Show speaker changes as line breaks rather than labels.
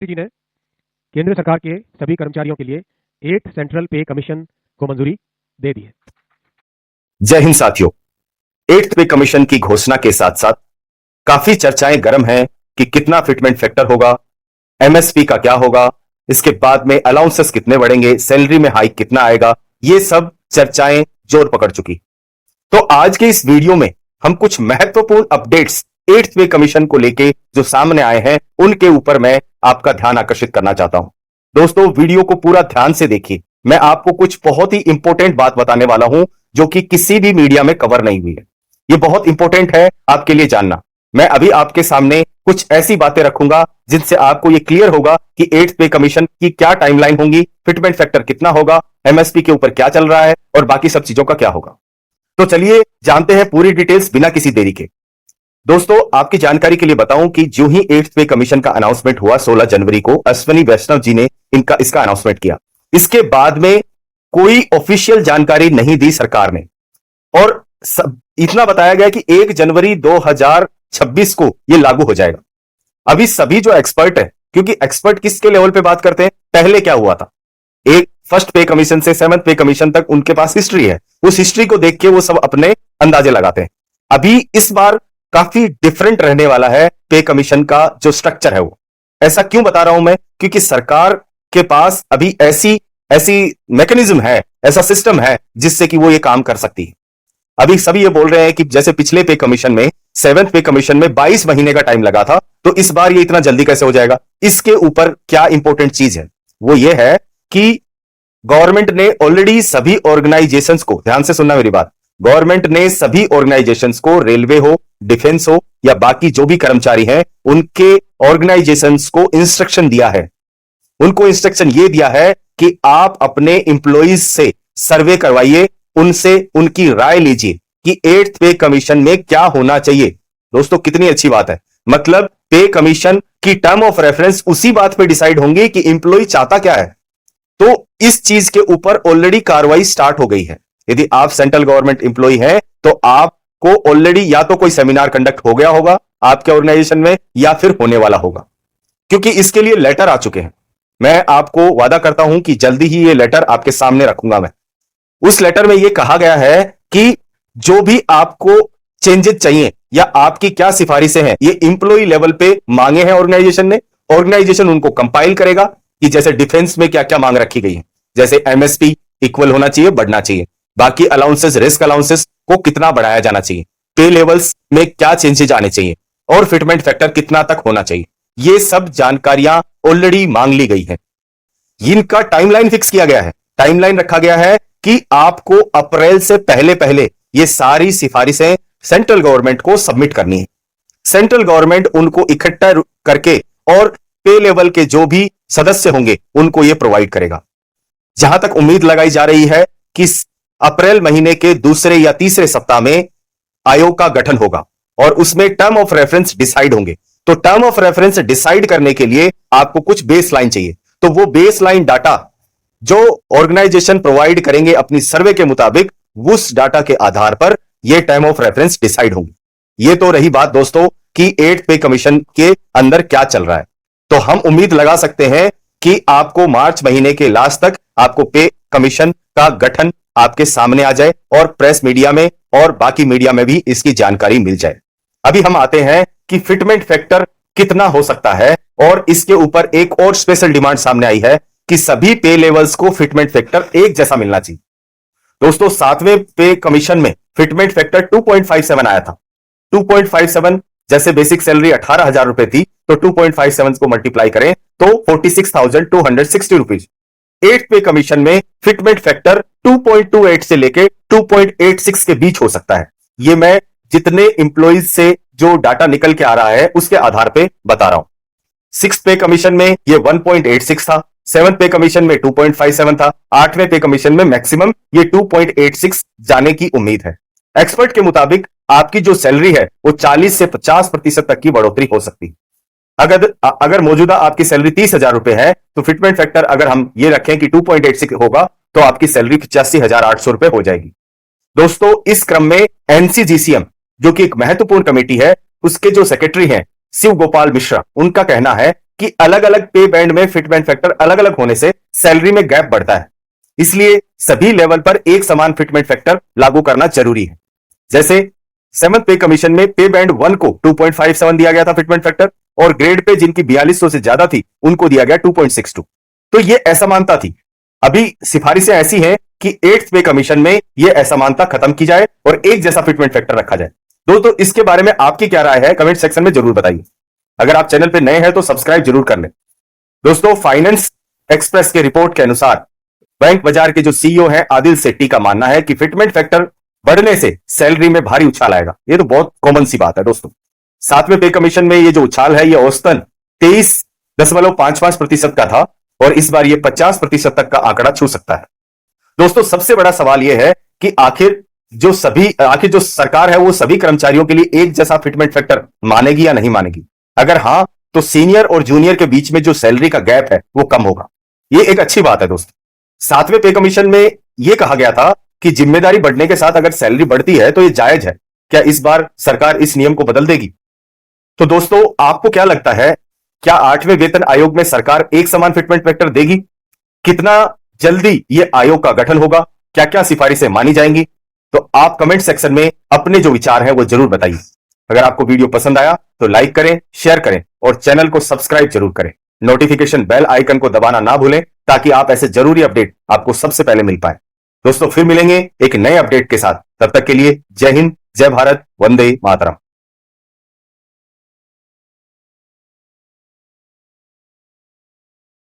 जी ने केंद्र सरकार के सभी कर्मचारियों के लिए 8th सेंट्रल पे कमीशन को मंजूरी दे दी है।
जय हिंद साथियों, 8th पे कमीशन की घोषणा के साथ साथ काफी चर्चाएं गर्म हैं कि कितना फिटमेंट फैक्टर होगा, एमएसपी का क्या होगा, इसके बाद में अलाउंसेस कितने बढ़ेंगे, सैलरी में हाइक कितना आएगा, ये सब चर्चाएं जोर पकड़ चुकी। तो आज के इस वीडियो में हम कुछ महत्वपूर्ण अपडेट्स 8th पे कमीशन को लेके जो सामने आए हैं उनके ऊपर मैं आपका ध्यान आकर्षित करना चाहता हूं। दोस्तों, वीडियो को पूरा ध्यान से देखिए। मैं आपको कुछ बहुत ही इंपॉर्टेंट बात बताने वाला हूं जो कि किसी भी मीडिया में कवर नहीं हुई है। यह बहुत इंपॉर्टेंट है आपके लिए जानना। मैं अभी आपके सामने कुछ ऐसी बातें रखूंगा जिनसे आपको यह क्लियर होगा कि 8th पे कमीशन की क्या टाइमलाइन होगी, फिटमेंट फैक्टर कितना होगा, एमएसपी के ऊपर क्या चल रहा है और बाकी सब चीजों का क्या होगा। तो चलिए जानते हैं पूरी डिटेल्स बिना किसी देरी के। दोस्तों, आपकी जानकारी के लिए बताऊं कि जो ही 8th पे कमीशन का अनाउंसमेंट हुआ 16 जनवरी को, अश्विनी वैष्णव जी ने इसका अनाउंसमेंट किया। इसके बाद में कोई ऑफिशियल जानकारी नहीं दी सरकार ने और इतना बताया गया कि 1 जनवरी 2026 को यह लागू हो जाएगा। अभी सभी जो एक्सपर्ट है, क्योंकि एक्सपर्ट किसके लेवल पे बात करते हैं, पहले क्या हुआ था, एक फर्स्ट पे कमीशन से 7th पे कमीशन तक उनके पास हिस्ट्री है, उस हिस्ट्री को देख के वो सब अपने अंदाजे लगाते हैं। अभी इस बार काफी डिफरेंट रहने वाला है पे कमीशन का जो स्ट्रक्चर है वो। ऐसा क्यों बता रहा हूं मैं, क्योंकि सरकार के पास अभी ऐसी मैकेनिज्म है, ऐसा सिस्टम है जिससे कि वो ये काम कर सकती है। अभी सभी ये बोल रहे हैं कि जैसे पिछले पे कमीशन में 7th पे कमीशन में 22 महीने का टाइम लगा था, तो इस बार ये इतना जल्दी कैसे हो जाएगा। इसके ऊपर क्या इंपॉर्टेंट चीज है वो ये है कि गवर्नमेंट ने ऑलरेडी सभी ऑर्गेनाइजेशंस को, ध्यान से सुनना मेरी बात, गवर्नमेंट ने सभी ऑर्गेनाइजेशंस को, रेलवे हो, डिफेंस हो या बाकी जो भी कर्मचारी हैं, उनके ऑर्गेनाइजेशंस को इंस्ट्रक्शन दिया है। उनको इंस्ट्रक्शन यह दिया है कि आप अपने इंप्लॉइज से सर्वे करवाइए, उनसे उनकी राय लीजिए कि 8th पे कमीशन में क्या होना चाहिए। दोस्तों, कितनी अच्छी बात है। मतलब पे कमीशन की टर्म ऑफ रेफरेंस उसी बात पे डिसाइड होंगे कि इंप्लॉय चाहता क्या है। तो इस चीज के ऊपर ऑलरेडी कार्रवाई स्टार्ट हो गई है। यदि आप सेंट्रल गवर्नमेंट इंप्लॉय हैं तो आपको ऑलरेडी या तो कोई सेमिनार कंडक्ट हो गया होगा आपके ऑर्गेनाइजेशन में या फिर होने वाला होगा, क्योंकि इसके लिए लेटर आ चुके हैं। मैं आपको वादा करता हूं कि जल्दी ही ये लेटर आपके सामने रखूंगा मैं। उस लेटर में यह कहा गया है कि जो भी आपको चेंजेस चाहिए या आपकी क्या सिफारिशें हैं, ये इंप्लॉय लेवल पे मांगे हैं ऑर्गेनाइजेशन ने। ऑर्गेनाइजेशन उनको कंपाइल करेगा कि जैसे डिफेंस में क्या क्या मांग रखी गई है, जैसे एमएसपी इक्वल होना चाहिए, बढ़ना चाहिए, बाकी अलाउंसेस, रिस्क अलाउंसेस को कितना बढ़ाया जाना चाहिए, पे लेवल्स में क्या चेंजेस आने चाहिए और फिटमेंट फैक्टर कितना तक होना चाहिए। ये सब जानकारियां ऑलरेडी मांग ली गई है। इनका टाइमलाइन फिक्स किया गया है। टाइमलाइन रखा गया है कि आपको अप्रैल से पहले पहले ये सारी सिफारिशें सेंट्रल गवर्नमेंट को सबमिट करनी है। सेंट्रल गवर्नमेंट उनको इकट्ठा करके और पे लेवल के जो भी सदस्य होंगे उनको यह प्रोवाइड करेगा। जहां तक उम्मीद लगाई जा रही है कि अप्रैल महीने के दूसरे या तीसरे सप्ताह में आयोग का गठन होगा और उसमें टर्म ऑफ रेफरेंस डिसाइड होंगे। तो टर्म ऑफ रेफरेंस डिसाइड करने के लिए आपको कुछ बेस लाइन चाहिए। तो वो बेस लाइन डाटा जो ऑर्गेनाइजेशन प्रोवाइड करेंगे अपनी सर्वे के मुताबिक, उस डाटा के आधार पर यह टर्म ऑफ रेफरेंस डिसाइड होंगे। यह तो रही बात दोस्तों कि 8th पे कमीशन के अंदर क्या चल रहा है। तो हम उम्मीद लगा सकते हैं कि आपको मार्च महीने के लास्ट तक आपको पे कमीशन का गठन आपके सामने आ जाए और प्रेस मीडिया में और बाकी मीडिया में भी इसकी जानकारी मिल जाए। अभी हम आते हैं कि फिटमेंट फैक्टर कितना हो सकता है और इसके ऊपर एक और स्पेशल डिमांड सामने आई है कि सभी पे लेवल्स को फिटमेंट फैक्टर एक जैसा मिलना चाहिए। दोस्तों, 7वें पे कमीशन में फिटमेंट फैक्टर 2.57 आया था। 2.57 जैसे बेसिक सैलरी 18,000 रुपए थी, तो 2.57 को मल्टीप्लाई करें तो 46,260 रुपीज। 8th पे कमीशन में फिटमेंट फैक्टर 2.28 से लेके 2.86 के बीच हो सकता है। यह मैं जितने इंप्लॉइज से जो डाटा निकल के आ रहा है उसके आधार पे बता रहा हूं। 6th पे कमीशन में यह 1.86 था, 7th पे कमीशन में 2.57 था, 8वें पे कमीशन में मैक्सिमम ये 2.86 जाने की उम्मीद है। एक्सपर्ट के मुताबिक आपकी जो सैलरी है वो 40 से 50% तक की बढ़ोतरी हो सकती है। अगर मौजूदा आपकी सैलरी 30,000 रुपए है तो फिटमेंट फैक्टर अगर हम ये रखें कि 2.86 होगा तो आपकी सैलरी 85,800 रुपए हो जाएगी। दोस्तों, इस क्रम में एनसीजीसीएम जो कि एक महत्वपूर्ण कमेटी है, उसके जो सेक्रेटरी हैं शिव गोपाल मिश्रा, उनका कहना है कि अलग अलग पे बैंड में फिटमेंट फैक्टर अलग अलग होने से सैलरी में गैप बढ़ता है, इसलिए सभी लेवल पर एक समान फिटमेंट फैक्टर लागू करना जरूरी है। जैसे 7th पे कमीशन में पे बैंड 1 को 2.57 दिया गया था फिटमेंट फैक्टर, और ग्रेड पे जिनकी 4200 से ज्यादा थी उनको दिया गया 2.62। तो ये असमानता थी। अभी सिफारिशें ऐसी हैं कि 8th पे कमीशन में यह असमानता खत्म की जाए और एक जैसा फिटमेंट फैक्टर रखा जाए। दोस्तों, इसके बारे में आपकी क्या राय है कमेंट सेक्शन में जरूर बताइए। अगर आप चैनल पे नए हैं तो सब्सक्राइब जरूर कर लें। दोस्तों, फाइनेंस एक्सप्रेस के रिपोर्ट के अनुसार बैंक बाजार के जो सीईओ हैं आदिल सेट्टी का मानना है कि फिटमेंट फैक्टर बढ़ने से सैलरी में भारी उछाल आएगा। ये तो बहुत कॉमन सी बात है दोस्तों। 7वें पे कमीशन में ये जो उछाल है ये औसतन 23.55% का था और इस बार ये 50% तक का आंकड़ा छू सकता है। दोस्तों, सबसे बड़ा सवाल यह है कि आखिर जो सरकार है वो सभी कर्मचारियों के लिए एक जैसा फिटमेंट फैक्टर मानेगी या नहीं मानेगी। अगर हां, तो सीनियर और जूनियर के बीच में जो सैलरी का गैप है वो कम होगा। ये एक अच्छी बात है दोस्तों। 7वें पे कमीशन में यह कहा गया था कि जिम्मेदारी बढ़ने के साथ अगर सैलरी बढ़ती है तो यह जायज है। क्या इस बार सरकार इस नियम को बदल देगी? तो दोस्तों, आपको क्या लगता है, क्या 8वें वेतन आयोग में सरकार एक समान फिटमेंट फैक्टर देगी? कितना जल्दी यह आयोग का गठन होगा? क्या क्या सिफारिशें मानी जाएंगी? तो आप कमेंट सेक्शन में अपने जो विचार हैं वो जरूर बताइए। अगर आपको वीडियो पसंद आया तो लाइक करें, शेयर करें और चैनल को सब्सक्राइब जरूर करें। नोटिफिकेशन बेल आइकन को दबाना ना भूलें ताकि आप ऐसे जरूरी अपडेट आपको सबसे पहले मिल पाए। दोस्तों, फिर मिलेंगे एक नए अपडेट के साथ। तब तक के लिए जय हिंद, जय भारत, वंदे मातरम।